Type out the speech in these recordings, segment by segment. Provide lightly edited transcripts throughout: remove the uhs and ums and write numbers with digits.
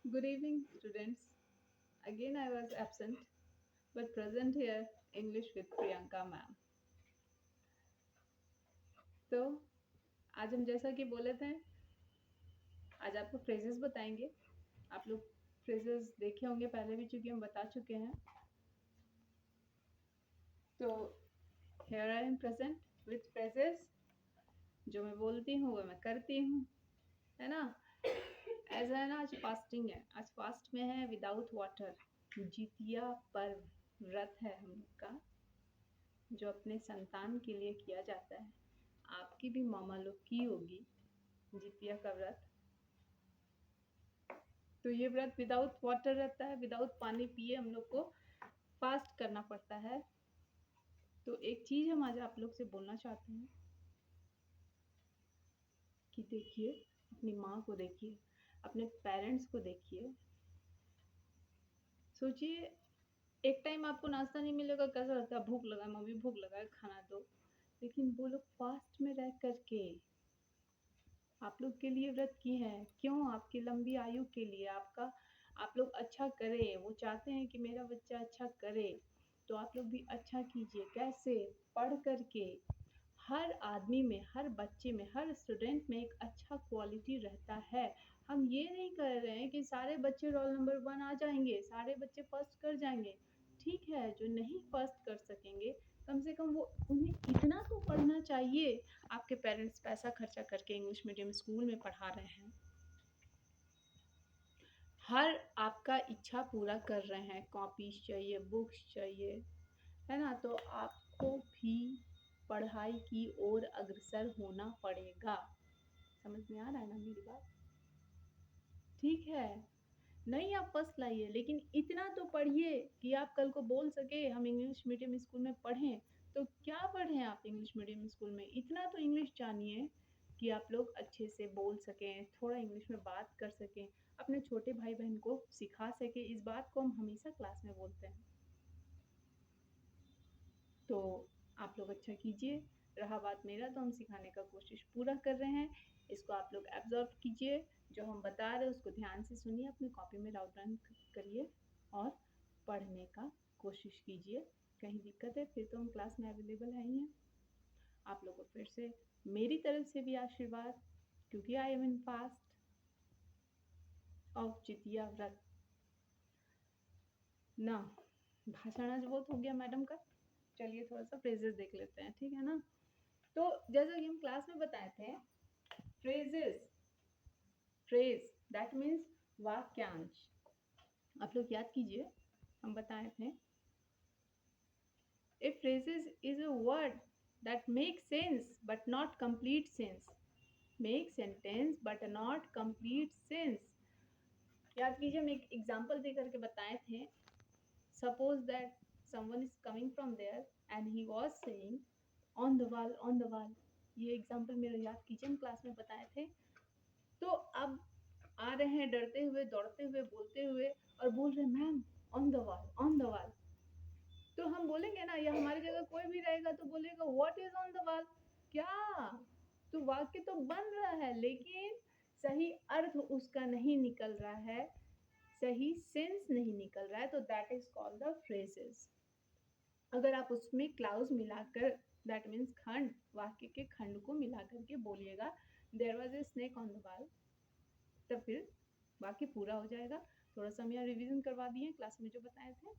Good evening, students. Again, I was absent, but present here, English with Priyanka ma'am. तो आज हम जैसा कि बोले थे, आज आपको फ्रेजेस बताएंगे। आप लोग फ्रेजेस देखे होंगे पहले भी, चूंकि हम बता चुके हैं। तो here I am present with phrases। जो मैं बोलती हूँ वो मैं करती हूँ, है ना। ऐसा है ना, आज फास्टिंग है, आज फास्ट में है विदाउट वाटर। जितिया पर्व व्रत है हम लोग का, जो अपने संतान के लिए किया जाता है। आपकी भी मामा लोग की होगी जितिया का व्रत। तो ये व्रत विदाउट वाटर रहता है, विदाउट पानी पिए हम लोग को फास्ट करना पड़ता है। तो एक चीज हम आज आप लोग से बोलना चाहते हैं कि देखिए, अपनी माँ को देखिए, अपने पेरेंट्स को देखिए। सोचिए, एक टाइम आपको नाश्ता नहीं मिलेगा, कैसा लगता है? भूख लगा है, मम्मी भूख लगा है, खाना दो। लेकिन वो लोग फास्ट में रह करके आप लोग के लिए व्रत की है। क्यों? आपकी लंबी आयु के लिए, आपका आप लोग अच्छा करें। वो चाहते हैं कि मेरा बच्चा अच्छा करे, तो आप लोग भी अच्छा कीजिए। कैसे? पढ़ करके। हर आदमी में, हर बच्चे में, हर स्टूडेंट में एक अच्छा क्वालिटी रहता है। हम ये नहीं कर रहे हैं कि सारे बच्चे रोल नंबर 1 आ जाएंगे, सारे बच्चे फर्स्ट कर जाएंगे। ठीक है, जो नहीं फर्स्ट कर सकेंगे, कम से कम वो उन्हें इतना तो पढ़ना चाहिए। आपके पेरेंट्स पैसा खर्चा करके इंग्लिश मीडियम स्कूल में पढ़ा रहे हैं, हर आपका इच्छा पूरा कर रहे हैं, कॉपीज चाहिए, बुक्स चाहिए, है ना। तो आपको भी पढ़ाई की ओर अग्रसर होना पड़ेगा। समझ में आ रहा है ना मेरी बात? ठीक है, नहीं आप फर्स्ट लाइए, लेकिन इतना तो पढ़िए कि आप कल को बोल सके हम इंग्लिश मीडियम स्कूल में पढ़ें। तो क्या पढ़ें आप इंग्लिश मीडियम स्कूल में? इतना तो इंग्लिश जानिए कि आप लोग अच्छे से बोल सकें, थोड़ा इंग्लिश में बात कर सकें, अपने छोटे भाई बहन को सिखा सके। इस बात को हम हमेशा क्लास में बोलते हैं। तो आप लोग अच्छा कीजिए। रहा बात मेरा, तो हम सिखाने का कोशिश पूरा कर रहे हैं। इसको आप लोग एब्जॉर्ब कीजिए, जो हम बता रहे हैं उसको ध्यान से सुनिए, अपनी कॉपी में राउट डाउन करिए और पढ़ने का कोशिश कीजिए। कहीं दिक्कत है फिर तो हम क्लास में अवेलेबल है ही हैं। आप लोग को फिर से मेरी तरफ से भी आशीर्वाद, क्योंकि I am in fast of Jitiya व्रत ना। भाषण आज बहुत हो गया मैडम का। चलिए थोड़ा सा फ्रेजेस देख लेते हैं, ठीक है ना। तो जैसा कि हम क्लास में बताए थे, फ्रेजेस, फ्रेज दैट मीन्स वाक्यांश। आप लोग याद कीजिए, हम बताए थे, a phrases is a word that makes sense but not complete sense, make sentence but not complete sense। याद कीजिए, हम एक एग्जांपल दे करके बताए थे। Suppose that someone is coming from there and he was saying on the wall, on the wall। ये example मेरा याद कीजिए, हम क्लास में बताए थे। तो अब आ रहे हैं डरते हुए, दौड़ते हुए, बोलते हुए, और बोल रहे हैं ma'am on the wall, on the wall. तो हम बोलेंगे ना, या हमारी जगह कोई भी रहेगा तो बोलेगा what is on the wall. क्या? तो वाक्य तो बन रहा है, लेकिन सही अर्थ उसका नहीं निकल रहा है, सही सेंस नहीं निकल रहा है। तो that is called the phrases. अगर आप उसमें क्लाउज मिलाकर, दैट मीन्स खंड, वाक्य के खंड को मिला करके बोलिएगा there was a snake on the wall, तब फिर बाकी पूरा हो जाएगा। थोड़ा सा हम यहाँ रिवीजन करवा दिए क्लास में जो बताए थे।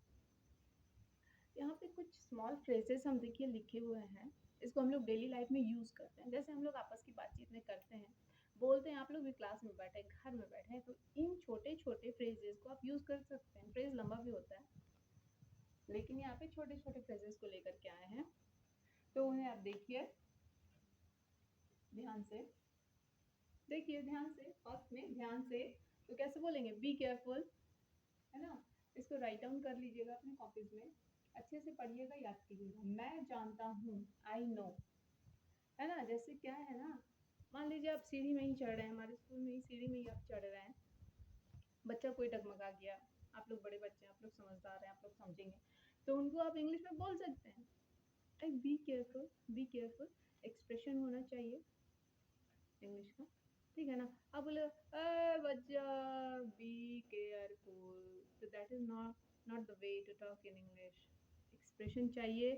यहाँ पे कुछ स्मॉल फ्रेजेस हम देखिए लिखे हुए हैं। इसको हम लोग डेली लाइफ में यूज करते हैं, जैसे हम लोग आपस की बातचीत में करते हैं, बोलते हैं। आप लोग भी क्लास में बैठे, घर में बैठे हैं, तो इन छोटे छोटे फ्रेजेस को आप यूज कर सकते हैं। फ्रेज लंबा भी होता है, लेकिन यहाँ पे छोटे छोटे फ्रेजेस को लेकर के आए हैं, तो उन्हें आप देखिए ध्यान से, देखिए ध्यान से, फर्स्ट में ध्यान से। तो कैसे बोलेंगे? बी केयरफुल, है ना। इसको राइट डाउन कर लीजिएगा अपने कॉपीज में, अच्छे से पढ़िएगा, याद कीजिएगा। मैं जानता हूँ, आई नो, है ना। जैसे क्या है ना, मान लीजिए आप सीढ़ी में ही चढ़ रहे हैं, हमारे स्कूल में ही सीढ़ी में ही आप चढ़ रहे हैं, बच्चा कोई डगमगा गया, आप लोग बड़े बच्चे हैं, आप लोग समझदार हैं, आप लोग समझेंगे, तो उनको आप इंग्लिश में बोल सकते हैं, like be careful, be careful. Expression होना चाहिए इंग्लिश का, ठीक है ना। आप बोले बच्चा बी एक्सप्रेशन चाहिए,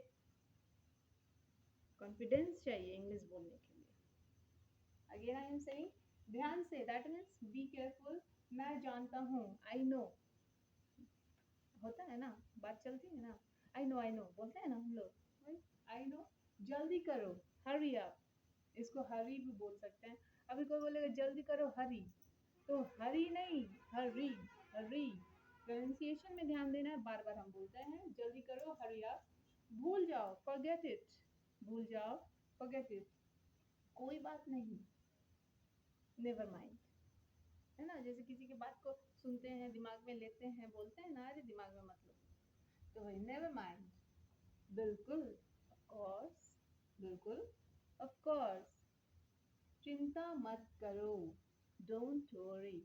कॉन्फिडेंस चाहिए इंग्लिश बोलने के लिए। अगेन आई एम सेइंग, ध्यान से, दैट मीन्स बी केयरफुल। मैं जानता हूँ, आई नो, होता है ना, बात चलती है ना, आई नो बोलते हैं ना हम लोग, आई नो। जल्दी करो, हरी अप, इसको हरी भी बोल सकते हैं। अभी कोई बोलेगा जल्दी करो हरी, तो हरी नहीं, हरी, हरी। प्रोनाउंसिएशन में ध्यान देना है, बार बार हम बोलते हैं जल्दी करो, हरी अप। भूल जाओ, फॉरगेट इट, भूल जाओ, फॉरगेट इट, कोई बात नहीं, नेवर माइंड, है ना। जैसे किसी की बात को सुनते हैं, दिमाग में लेते हैं, बोलते हैं ना, अरे दिमाग में मत लो, तो वही नेवर माइंड, बिल्कुल, ऑफ कोर्स, बिल्कुल, ऑफ कोर्स। चिंता मत करो, डोंट वरी,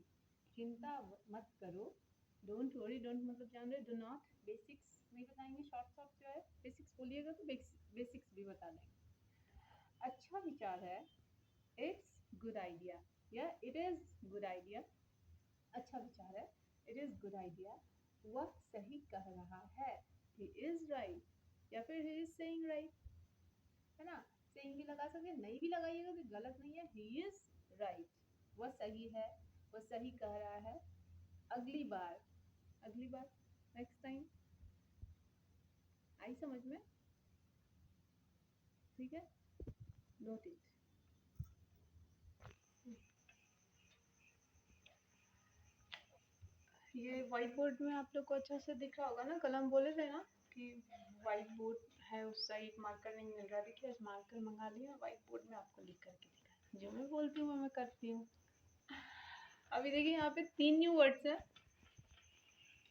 चिंता मत करो, डोंट वरी। डोंट मतलब जान रहे, डू नॉट, बेसिक्स नहीं बताएंगे, शॉर्ट जो है, बेसिक्स बोलिएगा तो बेसिक्स भी बता देंगे। अच्छा विचार है, इट्स गुड आइडिया, या इट इज गुड आइडिया। अच्छा विचार है, इट इज गुड आइडिया, वह सही कह रहा है, ही इज राइट, या फिर ही इज सेइंग राइट, है ना। सेइंग भी लगा सकते हैं, नहीं भी लगाइएगा तो गलत नहीं है, ही इज राइट, वह सही है, वह सही कह रहा है। अगली बार, अगली बार, नेक्स्ट टाइम, आई समझ में, ठीक है, नोट इट। ये व्हाइट बोर्ड में आप लोग को अच्छा से दिख रहा होगा ना, कल हम बोले थे ना कि व्हाइट बोर्ड है, उस साइड मार्कर नहीं मिल रहा, देखिए मार्कर मंगा लिया, व्हाइट बोर्ड में आपको लिख करके दिखा, जो मैं बोलती हूँ मैं करती हूँ। अभी देखिए यहाँ पे 3 न्यू वर्ड्स है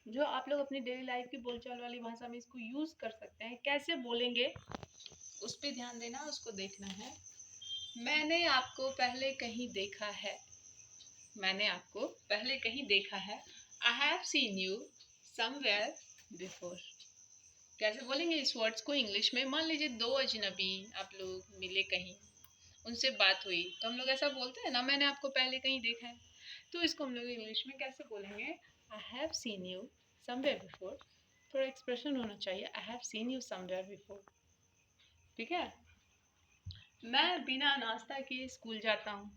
जो आप लोग अपनी डेली लाइफ की बोलचाल वाली भाषा में इसको यूज कर सकते हैं। कैसे बोलेंगे उस पर ध्यान देना, उसको देखना है। मैंने आपको पहले कहीं देखा है, मैंने आपको पहले कहीं देखा है, I have seen you somewhere before। कैसे बोलेंगे इस वर्ड्स को इंग्लिश में? मान लीजिए 2 अजनबी आप लोग मिले कहीं, उनसे बात हुई, तो हम लोग ऐसा बोलते हैं ना, मैंने आपको पहले कहीं देखा है। तो इसको हम लोग इंग्लिश में कैसे बोलेंगे? I have seen you somewhere before। थोड़ा एक्सप्रेशन होना चाहिए, I have seen you somewhere before, ठीक है। मैं बिना नाश्ता किए स्कूल जाता हूँ,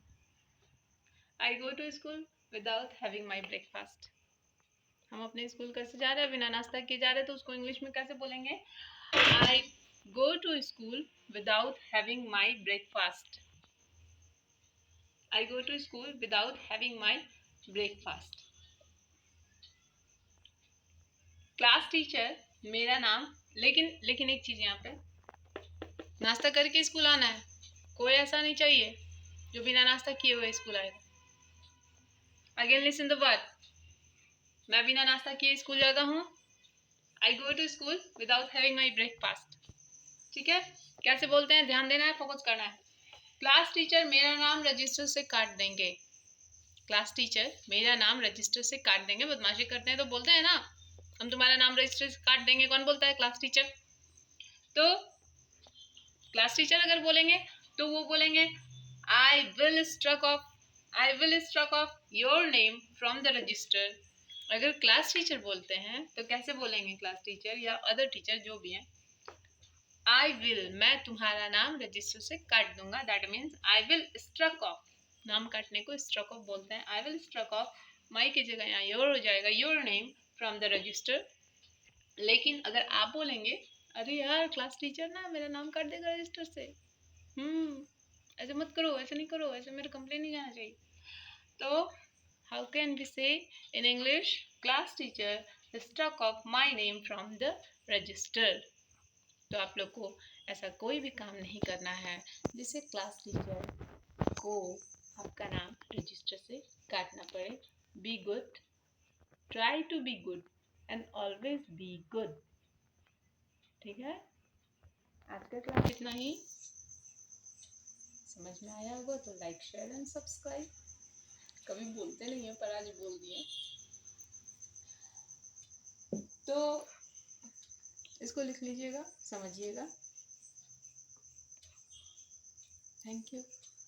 I go to school without having my breakfast। हम अपने स्कूल कैसे जा रहे हैं? बिना नाश्ता किए जा रहे हैं, तो उसको इंग्लिश में कैसे बोलेंगे? I go to school without having my breakfast। I go to school without having my breakfast। Class teacher मेरा नाम, लेकिन एक चीज यहाँ पे, नाश्ता करके स्कूल आना है, कोई ऐसा नहीं चाहिए जो बिना नाश्ता किए हुए स्कूल आएगा। अगेन लिसन द वर्ड, मैं बिना नाश्ता किए स्कूल जाता हूँ, I go to school without having my breakfast। ठीक है, कैसे बोलते हैं ध्यान देना है, फोकस करना है। क्लास टीचर मेरा नाम रजिस्टर से काट देंगे, क्लास टीचर मेरा नाम रजिस्टर से काट देंगे। बदमाशी करते हैं तो बोलते हैं ना, हम तुम्हारा नाम रजिस्टर से काट देंगे, कौन बोलता है? Class teacher. तो क्लास टीचर अगर बोलेंगे तो वो बोलेंगे I will struck off your name from the register। अगर क्लास टीचर बोलते हैं तो कैसे बोलेंगे क्लास टीचर या अदर टीचर जो भी हैं? I will, मैं तुम्हारा नाम रजिस्टर से काट दूंगा, that means I will struck off, नाम काटने को struck off बोलते हैं। I will struck off, my की जगह यहाँ your हो जाएगा, your name from the register। लेकिन अगर आप बोलेंगे अरे यार क्लास टीचर ना मेरा नाम काट देगा रजिस्टर से, ऐसे मत करो, ऐसे नहीं करो, ऐसे मेरा कंप्लेन नहीं जाना चाहिए। तो हाउ कैन वी से in English? Class teacher struck off my name from the register। तो आप लोग को ऐसा कोई भी काम नहीं करना है जिससे क्लास टीचर को आपका नाम रजिस्टर से काटना पड़े। Be good, try to be good and always be good, ठीक है। आज का क्लास इतना ही, समझ में आया होगा तो लाइक शेयर एंड सब्सक्राइब। कभी बोलते नहीं है पर आज बोल दिए, तो इसको लिख लीजिएगा, समझिएगा। Thank you,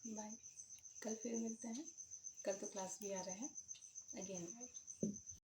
bye. कल फिर मिलते हैं, कल तो क्लास भी आ रहे हैं।